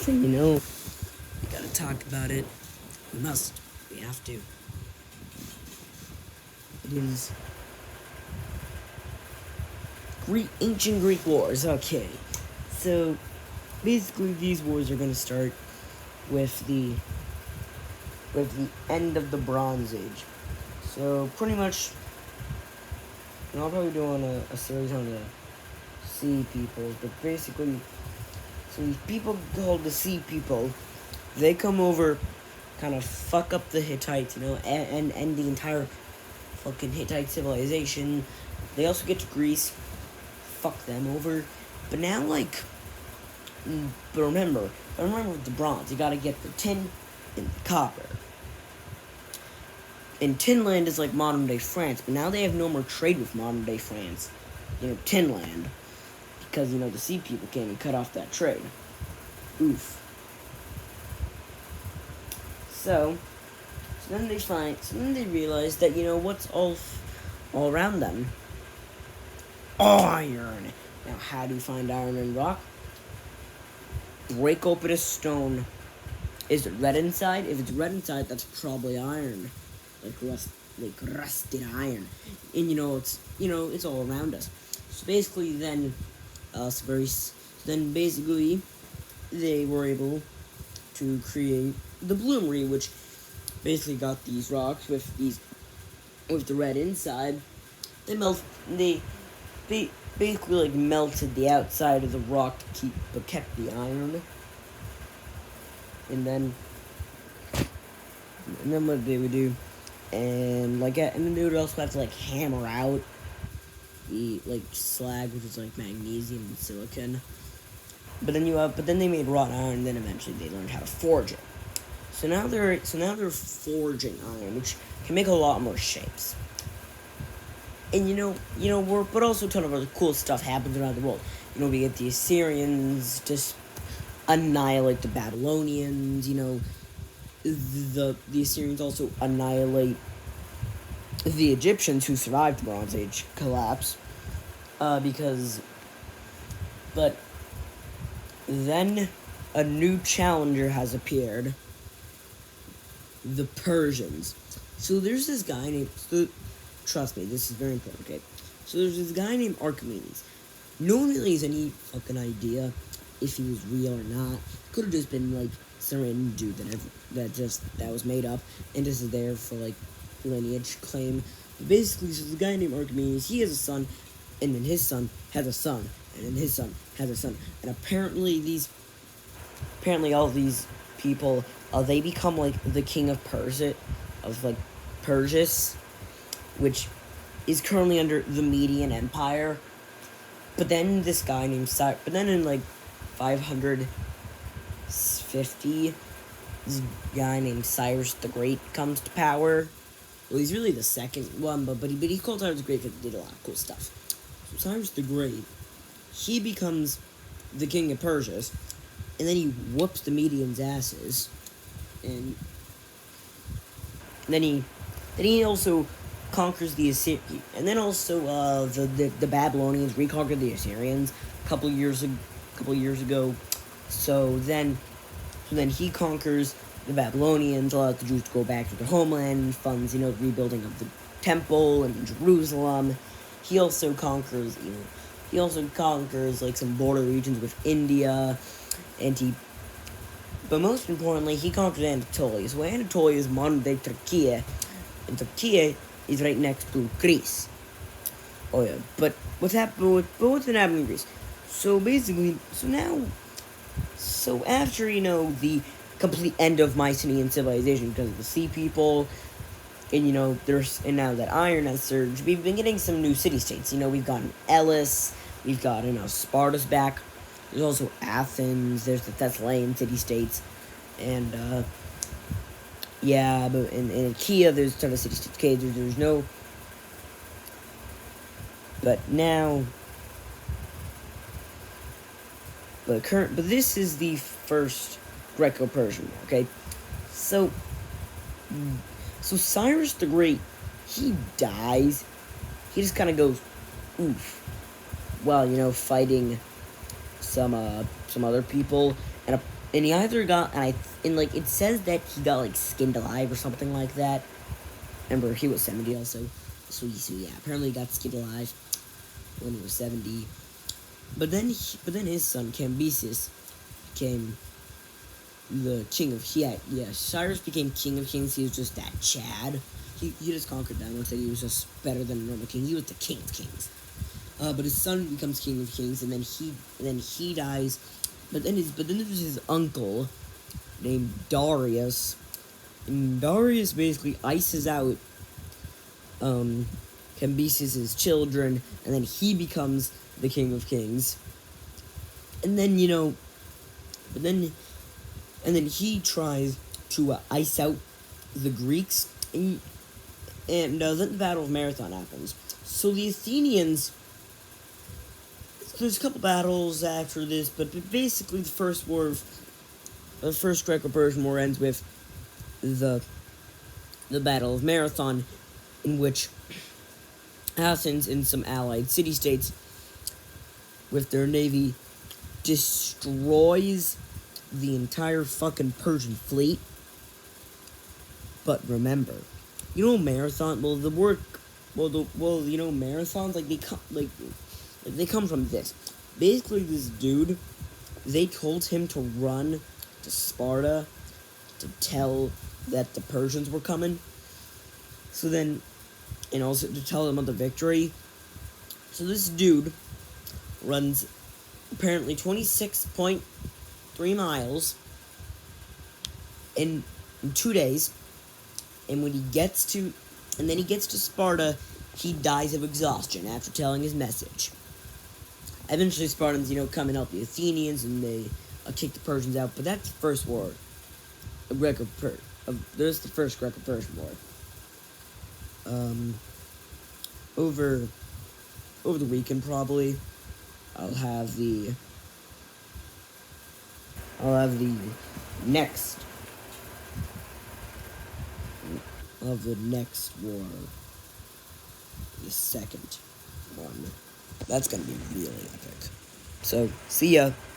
And we gotta talk about it. We must. We have to. It is ancient Greek wars. Okay. So, basically, these wars are gonna start with the end of the Bronze Age. So, pretty much, I'll probably do a series on the Sea Peoples, but basically, so these people called the Sea People, they come over, kind of fuck up the Hittites, and the entire fucking Hittite civilization. They also get to Greece, fuck them over, but now, but remember with the bronze, you gotta get the tin and the copper. And Tinland is like modern day France, but now they have no more trade with modern day France, Tinland, because, the Sea People came and cut off that trade. Oof. So then they realize that, what's all around them? Iron. Now, how do you find iron in rock? Break open a stone. Is it red inside? If it's red inside, that's probably iron. Like rusted iron. And, it's all around us. So basically then, basically, they were able to create the bloomery, which basically got these rocks with the red inside. They basically melted the outside of the rock but kept the iron. And then what they would do, and then they would also have to hammer out the slag, which is magnesium and silicon. But then they made wrought iron, and then eventually they learned how to forge it. So now they're forging iron, which can make a lot more shapes. And but also a ton of other cool stuff happens around the world. We get the Assyrians just annihilate the Babylonians. The Assyrians also annihilate the Egyptians who survived the Bronze Age collapse. But then a new challenger has appeared. The Persians. So there's this guy named... trust me, this is very important, okay? So there's this guy named Archimedes. No one really has any fucking idea if he was real or not. Could have just been, some random dude that was made up and just is there for, lineage claim. But basically, so the guy named Archimedes, he has a son, and then his son has a son, and then his son has a son. And apparently all these people... they become, the king of Persia, Persis, which is currently under the Median Empire. But then this guy named but then in, 550, this guy named Cyrus the Great comes to power. Well, he's really the second one, but he's called Cyrus the Great because he did a lot of cool stuff. So Cyrus the Great, he becomes the king of Persia, and then he whoops the Medians' asses. And then he also conquers the Assyrians, and then also the Babylonians reconquered the Assyrians a couple years ago. So then he conquers the Babylonians, allows the Jews to go back to their homeland, funds the rebuilding of the temple in Jerusalem. He also conquers some border regions with India, but most importantly, he conquers Anatolia. So Anatolia is modern-day Turkey, and Turkey is right next to Greece. Oh yeah, but what's been happening in Greece? So basically, after the complete end of Mycenaean civilization because of the Sea People, and now that iron has surged, we've been getting some new city-states. We've gotten Elis, we've got Sparta's back. There's also Athens, there's the Thessalian city-states, and, but in Achaia, there's a ton of city-states. Okay, there's no... But now... But this is the first Greco Persian War, okay? So Cyrus the Great, he dies. He just kind of goes, oof. While, fighting some other people, and And he either got and like it says that he got like skinned alive or something like that. Remember, he was 70 also. So yeah, apparently he got skinned alive when he was 70. But then his son Cambyses became the king of Cyrus became king of kings. He was just that Chad. He just conquered them and said he was just better than a normal king. He was the king of kings. But his son becomes king of kings, and then he dies. But then there's his uncle named Darius, and Darius basically ices out Cambyses' children, and then he becomes the king of kings. And then but then he tries to ice out the Greeks, and then the Battle of Marathon happens. So the Athenians. There's a couple battles after this, but basically the first Greco-Persian War ends with the Battle of Marathon, in which Athens and some allied city-states with their navy destroys the entire fucking Persian fleet. But remember, marathon. Well, the word, marathons they come from this. Basically, this dude, they told him to run to Sparta to tell that the Persians were coming. So then, and also to tell them of the victory. So this dude runs apparently 26.3 miles in 2 days. And when he gets to Sparta, he dies of exhaustion after telling his message. Eventually, Spartans, come and help the Athenians, and they kick the Persians out. But that's the first war of there's the first Greco-Persian War. Over the weekend probably, I'll have the next war, the second one. That's gonna be really epic. So, see ya.